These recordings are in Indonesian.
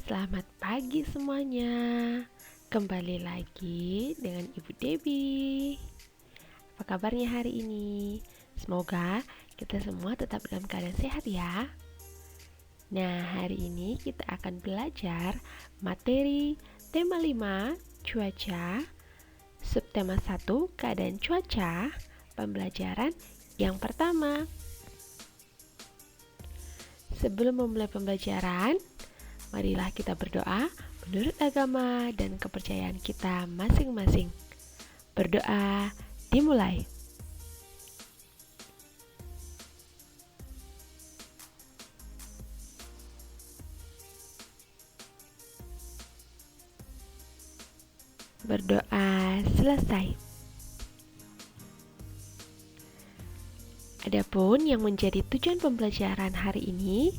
Selamat pagi semuanya. Kembali lagi dengan Ibu Debbie. Apa kabarnya hari ini? Semoga kita semua tetap dalam keadaan sehat ya. Nah, hari ini kita akan belajar materi tema 5 cuaca, subtema 1 keadaan cuaca, pembelajaran yang pertama. Sebelum memulai pembelajaran, marilah kita berdoa menurut agama dan kepercayaan kita masing-masing. Berdoa dimulai. Berdoa selesai. Adapun yang menjadi tujuan pembelajaran hari ini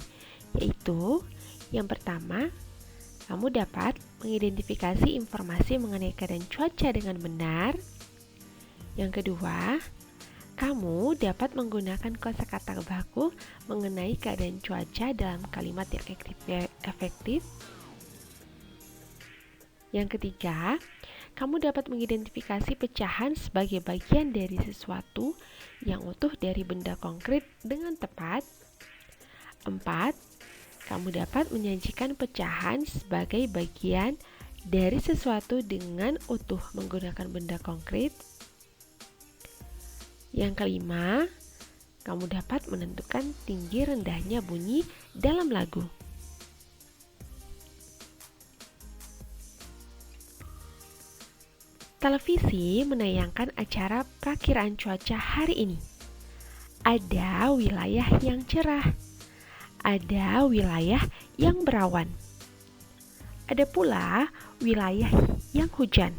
yaitu yang pertama, kamu dapat mengidentifikasi informasi mengenai keadaan cuaca dengan benar. Yang kedua, kamu dapat menggunakan kosakata baku mengenai keadaan cuaca dalam kalimat yang efektif. Yang ketiga, kamu dapat mengidentifikasi pecahan sebagai bagian dari sesuatu yang utuh dari benda konkret dengan tepat. 4. Kamu dapat menyajikan pecahan sebagai bagian dari sesuatu dengan utuh menggunakan benda konkret. Yang kelima, kamu dapat menentukan tinggi rendahnya bunyi dalam lagu. Televisi menayangkan acara perakiraan cuaca hari ini. Ada wilayah yang cerah, ada wilayah yang berawan, ada pula wilayah yang hujan.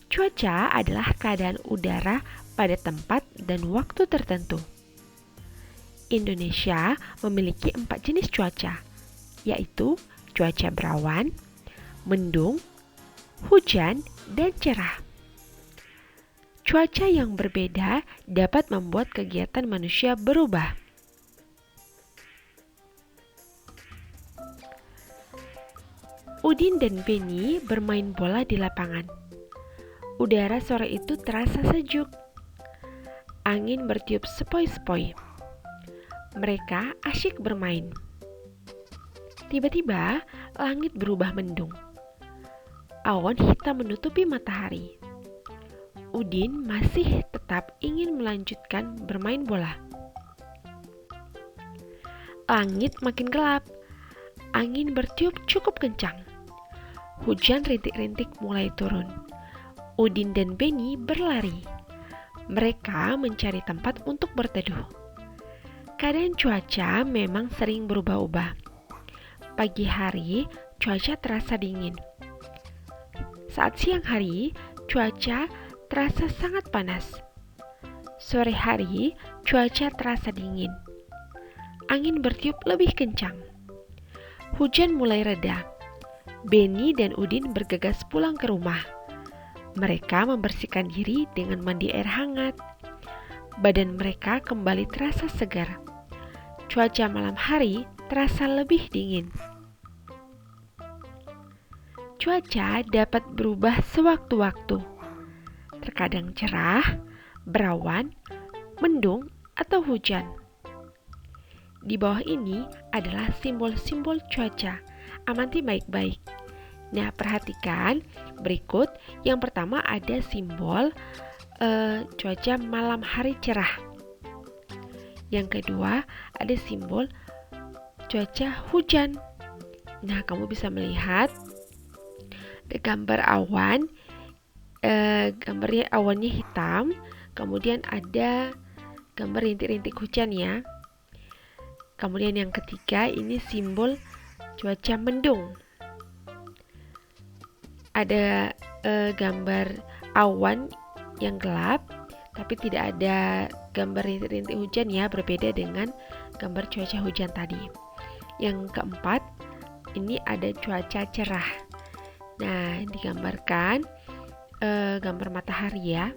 Cuaca adalah keadaan udara pada tempat dan waktu tertentu. Indonesia memiliki 4 jenis cuaca, yaitu cuaca berawan, mendung, hujan, dan cerah. Cuaca yang berbeda dapat membuat kegiatan manusia berubah. Udin dan Beni bermain bola di lapangan. Udara sore itu terasa sejuk. Angin bertiup sepoi-sepoi. Mereka asyik bermain. Tiba-tiba, langit berubah mendung. Awan hitam menutupi matahari. Udin masih tetap ingin melanjutkan bermain bola. Langit makin gelap. Angin bertiup cukup kencang. Hujan rintik-rintik mulai turun. Udin dan Beni berlari. Mereka mencari tempat untuk berteduh. Keadaan cuaca memang sering berubah-ubah. Pagi hari, cuaca terasa dingin. Saat siang hari, cuaca terasa sangat panas. Sore hari, cuaca terasa dingin. Angin bertiup lebih kencang. Hujan mulai reda. Beni dan Udin bergegas pulang ke rumah. Mereka membersihkan diri dengan mandi air hangat. Badan mereka kembali terasa segar. Cuaca malam hari terasa lebih dingin. Cuaca dapat berubah sewaktu-waktu. Terkadang cerah, berawan, mendung, atau hujan. Di bawah ini adalah simbol-simbol cuaca. Amati baik-baik. Nah, perhatikan berikut. Yang pertama ada simbol cuaca malam hari cerah. Yang kedua ada simbol cuaca hujan. Nah, kamu bisa melihat gambar awan. Gambarnya awannya hitam, kemudian ada gambar rintik-rintik hujan ya. Kemudian yang ketiga ini simbol cuaca mendung. Ada gambar awan yang gelap, tapi tidak ada gambar rintik-rintik hujan ya, berbeda dengan gambar cuaca hujan tadi. Yang keempat, ini ada cuaca cerah. Nah, digambarkan gambar matahari ya.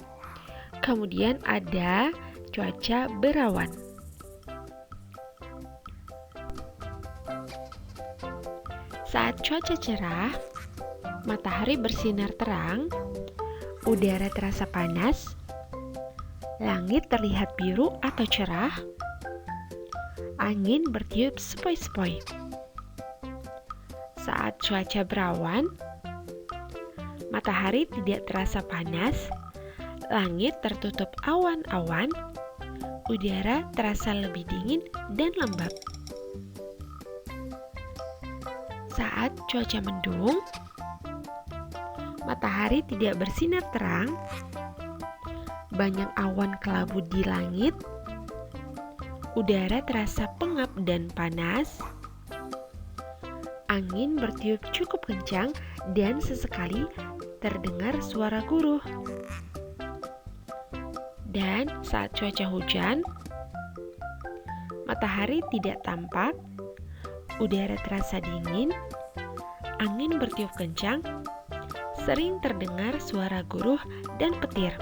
Kemudian ada cuaca berawan. Saat cuaca cerah, matahari bersinar terang, udara terasa panas, langit terlihat biru atau cerah, angin bertiup sepoi-sepoi. Saat cuaca berawan, matahari tidak terasa panas, langit tertutup awan-awan, udara terasa lebih dingin dan lembab. Saat cuaca mendung, matahari tidak bersinar terang, banyak awan kelabu di langit, udara terasa pengap dan panas, angin bertiup cukup kencang dan sesekali terdengar suara guruh. Dan saat cuaca hujan, matahari tidak tampak, udara terasa dingin, angin bertiup kencang, sering terdengar suara guruh dan petir.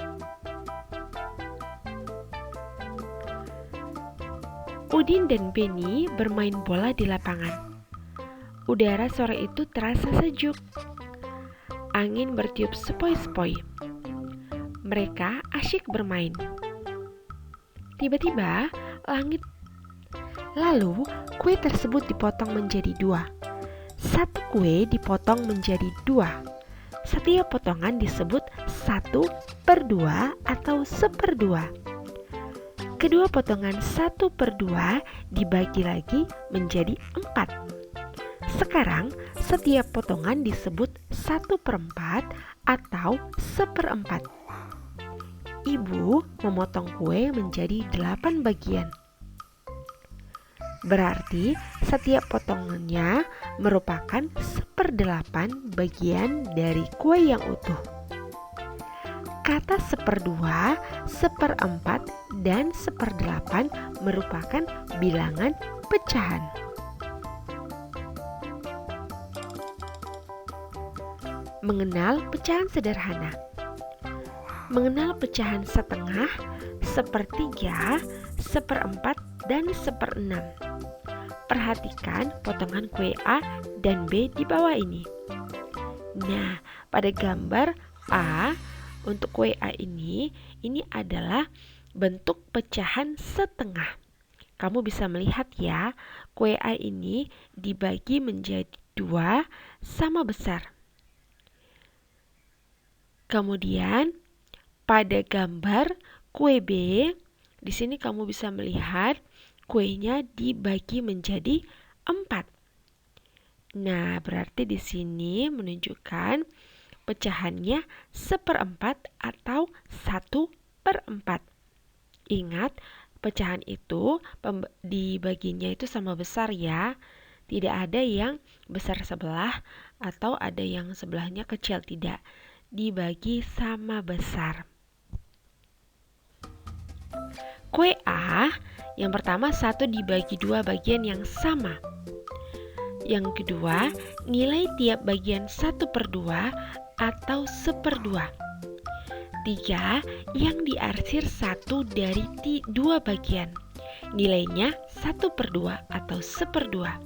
Udin dan Benny bermain bola di lapangan. Udara sore itu terasa sejuk. Angin bertiup sepoi-sepoi. Mereka asyik bermain. Tiba-tiba, lalu kue tersebut dipotong menjadi dua. Satu kue dipotong menjadi dua. Setiap potongan disebut 1/2 atau 1/2. Kedua potongan 1/2 dibagi lagi menjadi 4. Sekarang setiap potongan disebut 1/4 atau 1/4. Ibu memotong kue menjadi 8 bagian. Berarti setiap potongannya merupakan 1/8 bagian dari kue yang utuh. Kata 1/2, 1/4, dan 1/8 merupakan bilangan pecahan. Mengenal pecahan sederhana. Mengenal pecahan setengah, 1/3, 1/4, dan 1/6. Perhatikan potongan kue A dan B di bawah ini. Nah, pada gambar A, untuk kue A ini adalah bentuk pecahan setengah. Kamu bisa melihat ya, kue A ini dibagi menjadi 2 sama besar. Kemudian pada gambar kue B, di sini kamu bisa melihat kuenya dibagi menjadi 4. Nah, berarti di sini menunjukkan pecahannya 1/4 atau 1/4. Ingat, pecahan itu dibaginya itu sama besar ya. Tidak ada yang besar sebelah atau ada yang sebelahnya kecil, tidak. Dibagi sama besar. Kue A yang pertama 1 dibagi 2 bagian yang sama. Yang kedua, nilai tiap bagian 1/2 atau 1/2. 3, yang diarsir 1 dari 2 bagian. Nilainya 1/2 atau 1/2.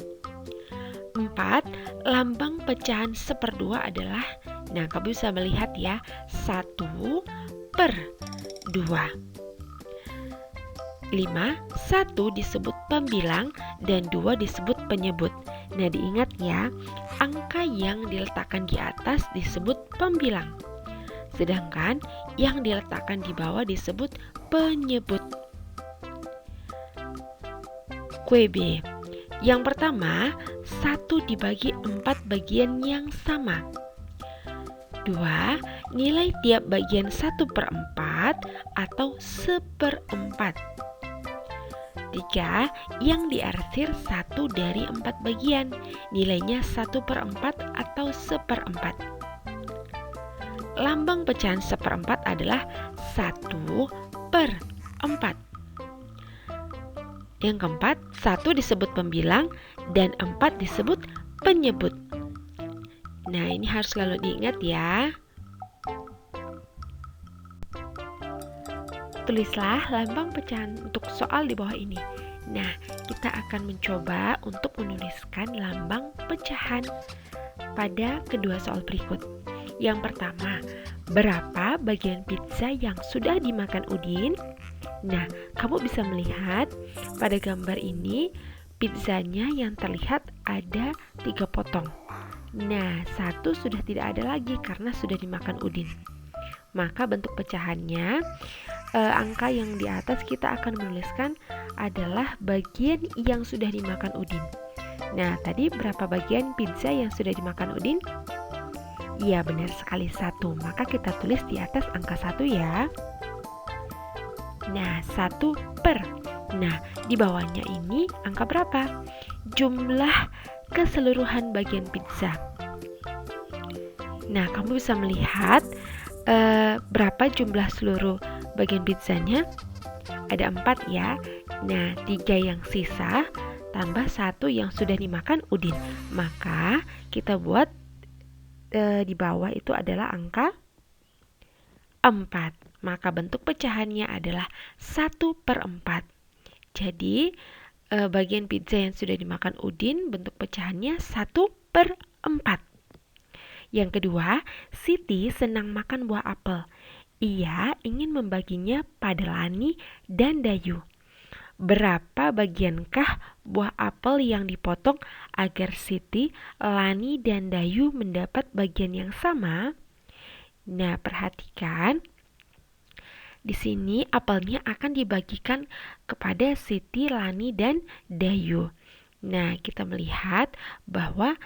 4, lambang pecahan 1/2 adalah, nah kamu bisa melihat ya, 1/2. 5, 1 disebut pembilang dan 2 disebut penyebut. Nah, diingat ya, angka yang diletakkan di atas disebut pembilang, sedangkan yang diletakkan di bawah disebut penyebut. Kue B. Yang pertama, 1 dibagi 4 bagian yang sama. 2, nilai tiap bagian 1/4 atau 1/4. 3, yang diarsir 1 dari 4 bagian, nilainya 1/4 atau 1/4. Lambang pecahan 1/4 adalah 1/4. Yang keempat, 1 disebut pembilang dan 4 disebut penyebut. Nah, ini harus selalu diingat ya. Tulislah lambang pecahan untuk soal di bawah ini. Nah, kita akan mencoba untuk menuliskan lambang pecahan pada kedua soal berikut. Yang pertama, berapa bagian pizza yang sudah dimakan Udin? Nah, kamu bisa melihat pada gambar ini pizzanya yang terlihat ada 3 potong. Nah, satu sudah tidak ada lagi karena sudah dimakan Udin. Maka bentuk pecahannya, angka yang di atas kita akan menuliskan adalah bagian yang sudah dimakan Udin. Nah, tadi berapa bagian pizza yang sudah dimakan Udin? Iya, benar sekali, 1. Maka kita tulis di atas angka 1 ya. Nah, 1 per. Nah, di bawahnya ini angka berapa? Jumlah keseluruhan bagian pizza. Nah, kamu bisa melihat berapa jumlah seluruh bagian pizzanya? Ada 4 ya. Nah, 3 yang sisa tambah 1 yang sudah dimakan Udin. Maka kita buat di bawah itu adalah angka 4. Maka bentuk pecahannya adalah 1 per 4. Jadi bagian pizza yang sudah dimakan Udin bentuk pecahannya 1 per 4. Yang kedua, Siti senang makan buah apel. Ia ingin membaginya pada Lani dan Dayu. Berapa bagiankah buah apel yang dipotong agar Siti, Lani, dan Dayu mendapat bagian yang sama? Nah, perhatikan. Di sini apelnya akan dibagikan kepada Siti, Lani, dan Dayu. Nah, kita melihat bahwa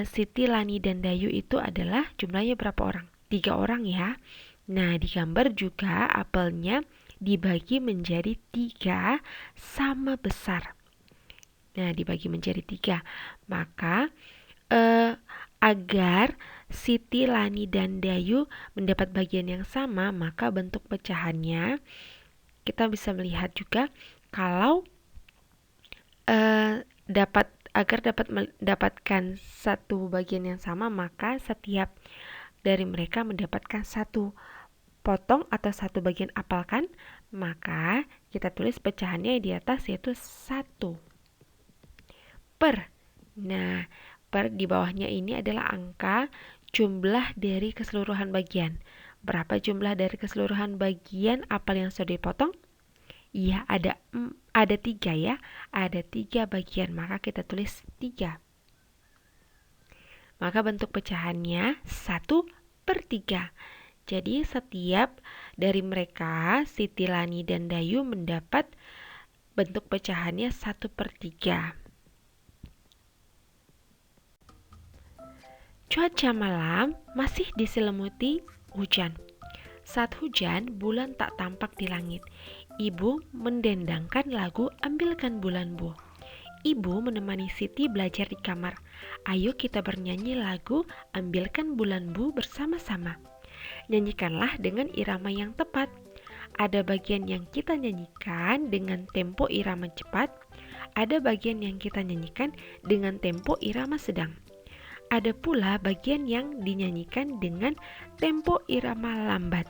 Siti, Lani, dan Dayu itu adalah jumlahnya berapa orang? 3 orang ya. Nah, di gambar juga apelnya dibagi menjadi 3 sama besar. Nah, dibagi menjadi 3. Maka agar Siti, Lani, dan Dayu mendapat bagian yang sama, maka bentuk pecahannya kita bisa melihat juga kalau agar dapat mendapatkan satu bagian yang sama, maka setiap dari mereka mendapatkan 1 potong atau 1 bagian apel kan? Maka kita tulis pecahannya di atas yaitu 1 per. Nah, per di bawahnya ini adalah angka jumlah dari keseluruhan bagian. Berapa jumlah dari keseluruhan bagian apel yang sudah dipotong? Iya, ada 3 ya. Ada 3 bagian, maka kita tulis 3. Maka bentuk pecahannya 1 per 3. Jadi setiap dari mereka, Siti, Lani, dan Dayu mendapat bentuk pecahannya 1 per 3. Cuaca malam masih diselimuti hujan. Saat hujan, bulan tak tampak di langit. Ibu mendendangkan lagu Ambilkan Bulan Bu. Ibu menemani Siti belajar di kamar. Ayo kita bernyanyi lagu Ambilkan Bulan Bu bersama-sama. Nyanyikanlah dengan irama yang tepat. Ada bagian yang kita nyanyikan dengan tempo irama cepat. Ada bagian yang kita nyanyikan dengan tempo irama sedang. Ada pula bagian yang dinyanyikan dengan tempo irama lambat.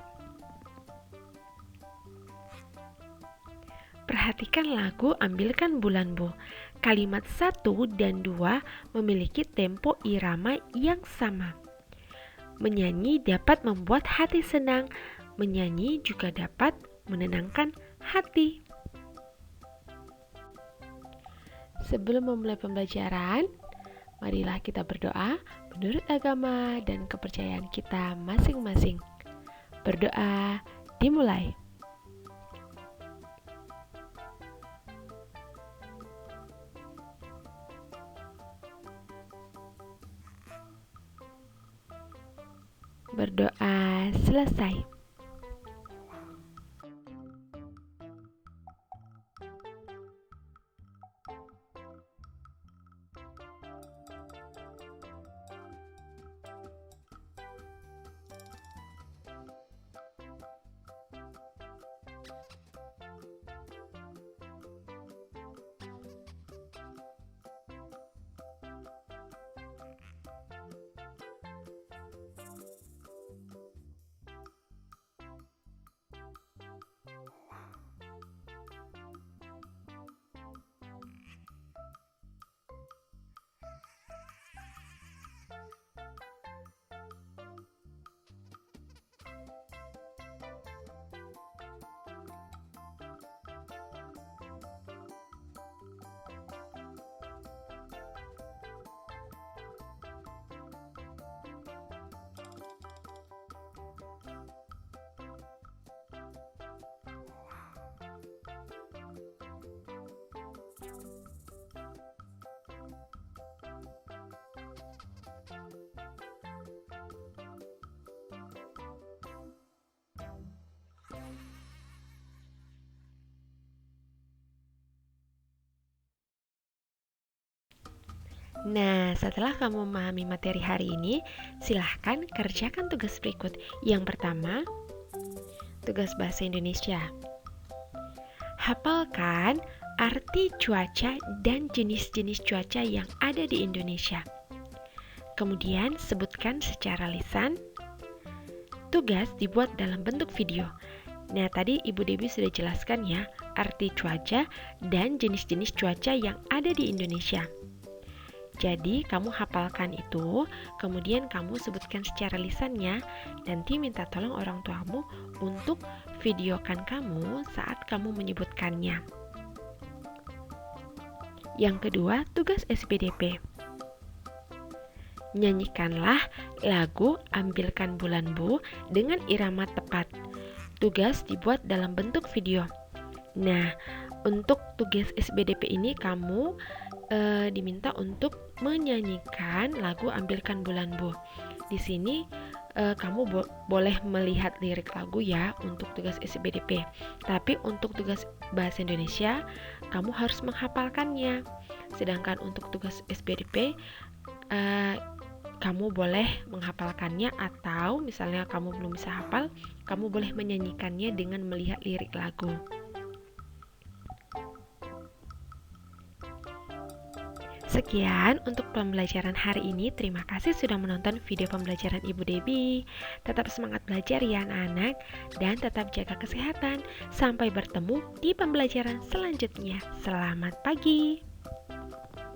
Perhatikan lagu Ambilkan Bulan Bu. Kalimat 1 dan 2 memiliki tempo irama yang sama. Menyanyi dapat membuat hati senang. Menyanyi juga dapat menenangkan hati. Sebelum memulai pembelajaran, marilah kita berdoa menurut agama dan kepercayaan kita masing-masing. Berdoa dimulai. Berdoa selesai. Nah, setelah kamu memahami materi hari ini, silahkan kerjakan tugas berikut. Yang pertama, tugas bahasa Indonesia. Hafalkan arti cuaca dan jenis-jenis cuaca yang ada di Indonesia. Kemudian, sebutkan secara lisan. Tugas dibuat dalam bentuk video. Nah, tadi Ibu Debbie sudah jelaskan ya, arti cuaca dan jenis-jenis cuaca yang ada di Indonesia. Jadi, kamu hafalkan itu, kemudian kamu sebutkan secara lisannya, nanti minta tolong orang tuamu untuk videokan kamu saat kamu menyebutkannya. Yang kedua, tugas SPDP. Nyanyikanlah lagu Ambilkan Bulan Bu dengan irama tepat. Tugas dibuat dalam bentuk video. Nah, untuk tugas SPDP ini kamu diminta untuk menyanyikan lagu Ambilkan Bulan Bu. Di sini kamu boleh melihat lirik lagu ya untuk tugas SPDP. Tapi untuk tugas bahasa Indonesia, kamu harus menghafalkannya. Sedangkan untuk tugas SPDP, kamu boleh menghafalkannya atau misalnya kamu belum bisa hafal, kamu boleh menyanyikannya dengan melihat lirik lagu. Sekian untuk pembelajaran hari ini. Terima kasih sudah menonton video pembelajaran Ibu Debbie. Tetap semangat belajar ya anak-anak, dan tetap jaga kesehatan. Sampai bertemu di pembelajaran selanjutnya. Selamat pagi.